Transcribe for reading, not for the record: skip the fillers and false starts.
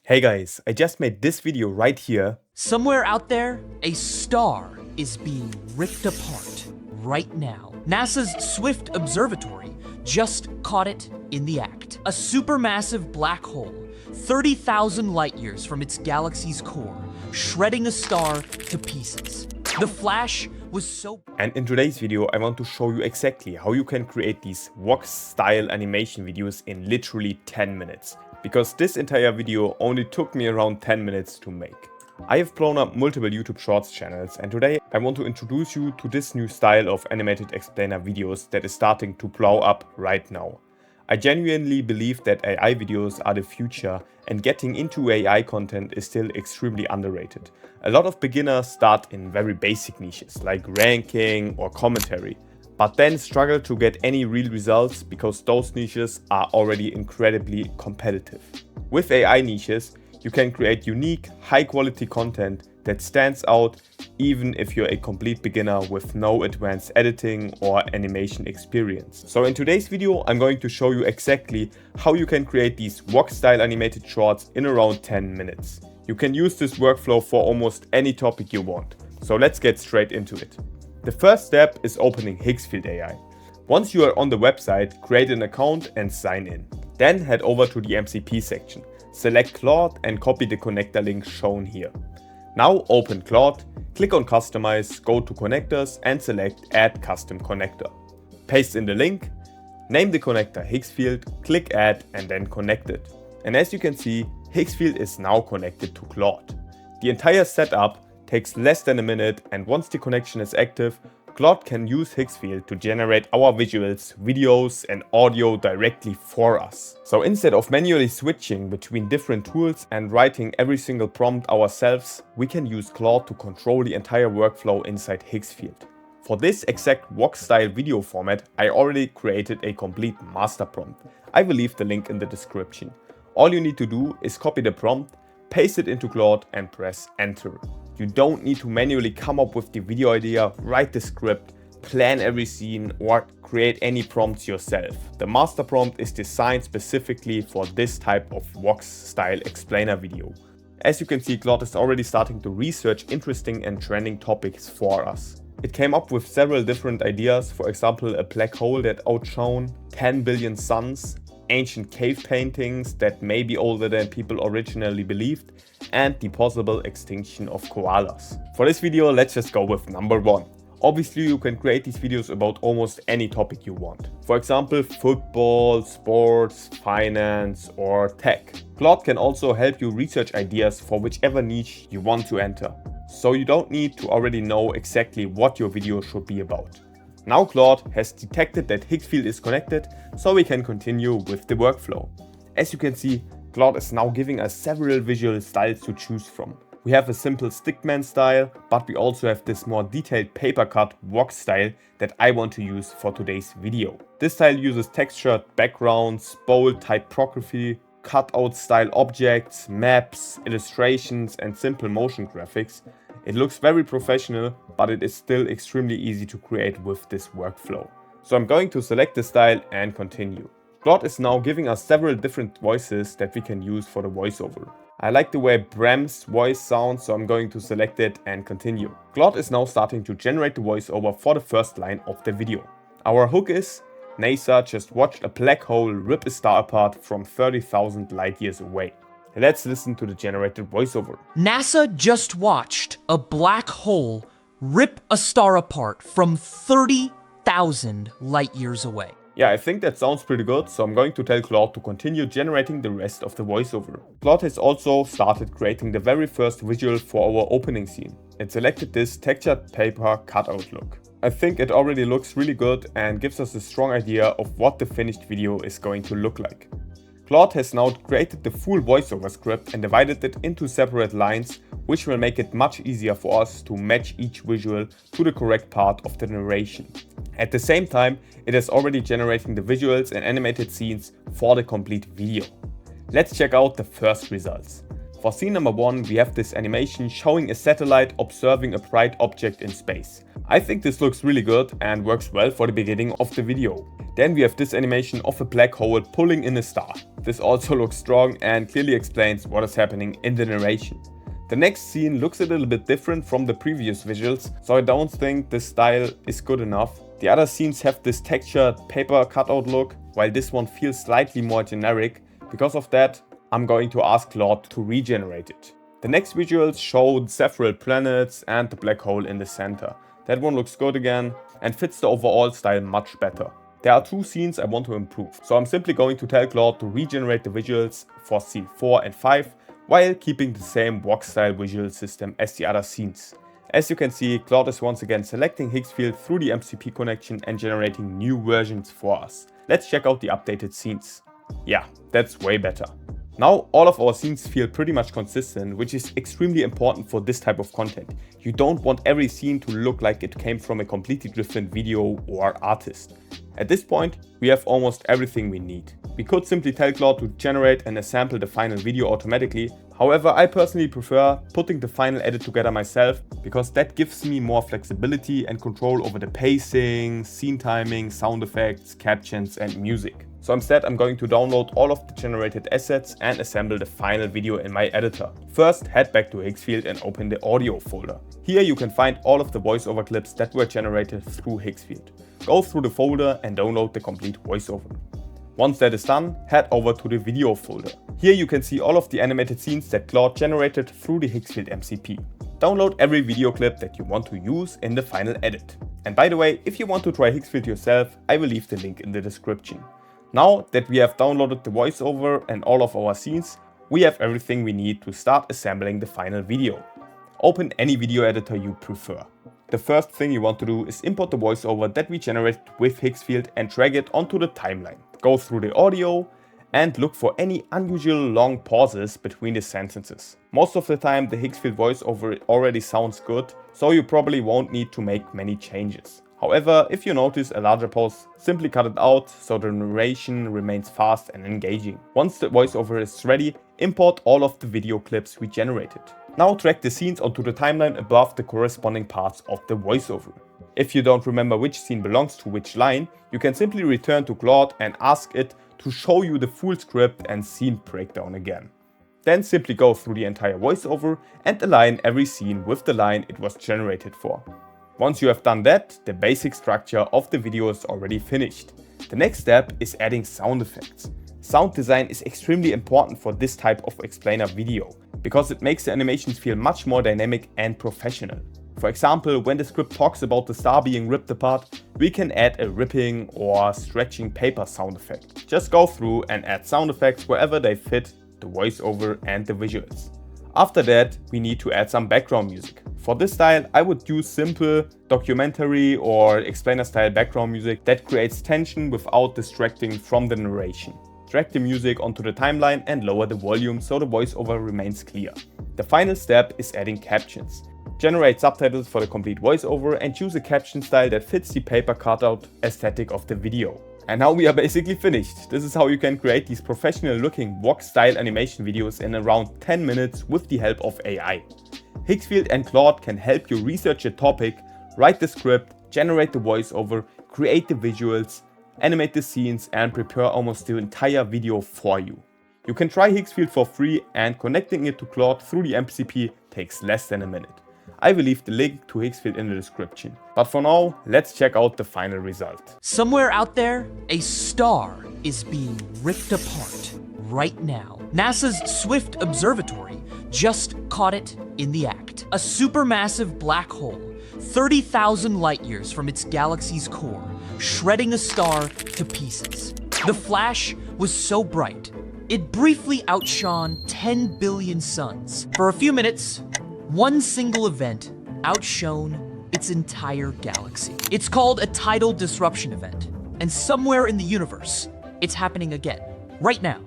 Hey guys, I just made this video right here. Somewhere out there, a star is being ripped apart right now. NASA's Swift Observatory just caught it in the act. A supermassive black hole, 30,000 light years from its galaxy's core, shredding a star to pieces. The flash was so... And in today's video, I want to show you exactly how you can create these Vox-Style animation videos in literally 10 minutes. Because this entire video only took me around 10 minutes to make. I have blown up multiple YouTube Shorts channels, and today I want to introduce you to this new style of animated explainer videos that is starting to blow up right now. I genuinely believe that AI videos are the future, and getting into AI content is still extremely underrated. A lot of beginners start in very basic niches like ranking or commentary, but then struggle to get any real results because those niches are already incredibly competitive. With AI niches, you can create unique, high-quality content that stands out even if you're a complete beginner with no advanced editing or animation experience. So in today's video, I'm going to show you exactly how you can create these Vox-style animated shorts in around 10 minutes. You can use this workflow for almost any topic you want. So let's get straight into it. The first step is opening Higgsfield AI. Once you are on the website, create an account and sign in. Then head over to the MCP section. Select Claude and copy the connector link shown here. Now open Claude, click on Customize, go to Connectors and select Add Custom Connector. Paste in the link, name the connector Higgsfield, click Add and then connect it. And as you can see, Higgsfield is now connected to Claude. The entire setup takes less than a minute, and once the connection is active, Claude can use Higgsfield to generate our visuals, videos and audio directly for us. So instead of manually switching between different tools and writing every single prompt ourselves, we can use Claude to control the entire workflow inside Higgsfield. For this exact Vox-style video format, I already created a complete master prompt. I will leave the link in the description. All you need to do is copy the prompt, paste it into Claude and press enter. You don't need to manually come up with the video idea, write the script, plan every scene or create any prompts yourself. The master prompt is designed specifically for this type of Vox-style explainer video. As you can see, Claude is already starting to research interesting and trending topics for us. It came up with several different ideas, for example a black hole that outshone 10 billion suns, ancient cave paintings that may be older than people originally believed, and the possible extinction of koalas. For this video, let's just go with number 1. Obviously, you can create these videos about almost any topic you want. For example, football, sports, finance, or tech. Claude can also help you research ideas for whichever niche you want to enter. So you don't need to already know exactly what your video should be about. Now Claude has detected that Higgsfield is connected, so we can continue with the workflow. As you can see, Claude is now giving us several visual styles to choose from. We have a simple stickman style, but we also have this more detailed paper-cut Vox style that I want to use for today's video. This style uses textured backgrounds, bold typography, cutout style objects, maps, illustrations and simple motion graphics. It looks very professional, but it is still extremely easy to create with this workflow. So I'm going to select the style and continue. Claude is now giving us several different voices that we can use for the voiceover. I like the way Bram's voice sounds, so I'm going to select it and continue. Claude is now starting to generate the voiceover for the first line of the video. Our hook is: NASA just watched a black hole rip a star apart from 30,000 light years away. Let's listen to the generated voiceover. NASA just watched a black hole rip a star apart from 30,000 light years away. Yeah, I think that sounds pretty good, so I'm going to tell Claude to continue generating the rest of the voiceover. Claude has also started creating the very first visual for our opening scene. It selected this textured paper cutout look. I think it already looks really good and gives us a strong idea of what the finished video is going to look like. Claude has now created the full voiceover script and divided it into separate lines, which will make it much easier for us to match each visual to the correct part of the narration. At the same time, it is already generating the visuals and animated scenes for the complete video. Let's check out the first results. For scene number 1, we have this animation showing a satellite observing a bright object in space. I think this looks really good and works well for the beginning of the video. Then we have this animation of a black hole pulling in a star. This also looks strong and clearly explains what is happening in the narration. The next scene looks a little bit different from the previous visuals, so I don't think this style is good enough. The other scenes have this textured paper cutout look, while this one feels slightly more generic. Because of that, I'm going to ask Claude to regenerate it. The next visuals showed several planets and the black hole in the center. That one looks good again and fits the overall style much better. There are two scenes I want to improve, so I'm simply going to tell Claude to regenerate the visuals for scene 4 and 5 while keeping the same Vox-Style visual system as the other scenes. As you can see, Claude is once again selecting Higgsfield through the MCP connection and generating new versions for us. Let's check out the updated scenes. Yeah, that's way better. Now all of our scenes feel pretty much consistent, which is extremely important for this type of content. You don't want every scene to look like it came from a completely different video or artist. At this point, we have almost everything we need. We could simply tell Claude to generate and assemble the final video automatically. However, I personally prefer putting the final edit together myself because that gives me more flexibility and control over the pacing, scene timing, sound effects, captions and music. So instead I'm going to download all of the generated assets and assemble the final video in my editor. First, head back to Higgsfield and open the audio folder. Here you can find all of the voiceover clips that were generated through Higgsfield. Go through the folder and download the complete voiceover. Once that is done, head over to the video folder. Here you can see all of the animated scenes that Claude generated through the Higgsfield MCP. Download every video clip that you want to use in the final edit. And by the way, if you want to try Higgsfield yourself, I will leave the link in the description. Now that we have downloaded the voiceover and all of our scenes, we have everything we need to start assembling the final video. Open any video editor you prefer. The first thing you want to do is import the voiceover that we generated with Higgsfield and drag it onto the timeline. Go through the audio and look for any unusual long pauses between the sentences. Most of the time the Higgsfield voiceover already sounds good, so you probably won't need to make many changes. However, if you notice a larger pause, simply cut it out so the narration remains fast and engaging. Once the voiceover is ready, import all of the video clips we generated. Now drag the scenes onto the timeline above the corresponding parts of the voiceover. If you don't remember which scene belongs to which line, you can simply return to Claude and ask it to show you the full script and scene breakdown again. Then simply go through the entire voiceover and align every scene with the line it was generated for. Once you have done that, the basic structure of the video is already finished. The next step is adding sound effects. Sound design is extremely important for this type of explainer video, because it makes the animations feel much more dynamic and professional. For example, when the script talks about the star being ripped apart, we can add a ripping or stretching paper sound effect. Just go through and add sound effects wherever they fit the voiceover and the visuals. After that, we need to add some background music. For this style, I would use simple documentary or explainer style background music that creates tension without distracting from the narration. Drag the music onto the timeline and lower the volume so the voiceover remains clear. The final step is adding captions. Generate subtitles for the complete voiceover and choose a caption style that fits the paper cutout aesthetic of the video. And now we are basically finished. This is how you can create these professional looking Vox-style animation videos in around 10 minutes with the help of AI. Higgsfield and Claude can help you research a topic, write the script, generate the voiceover, create the visuals, animate the scenes and prepare almost the entire video for you. You can try Higgsfield for free and connecting it to Claude through the MCP takes less than a minute. I will leave the link to Higgsfield in the description. But for now, let's check out the final result. Somewhere out there, a star is being ripped apart right now. NASA's Swift Observatory just caught it in the act. A supermassive black hole, 30,000 light years from its galaxy's core, shredding a star to pieces. The flash was so bright, it briefly outshone 10 billion suns. For a few minutes, one single event outshone its entire galaxy. It's called a tidal disruption event, and somewhere in the universe, it's happening again, right now.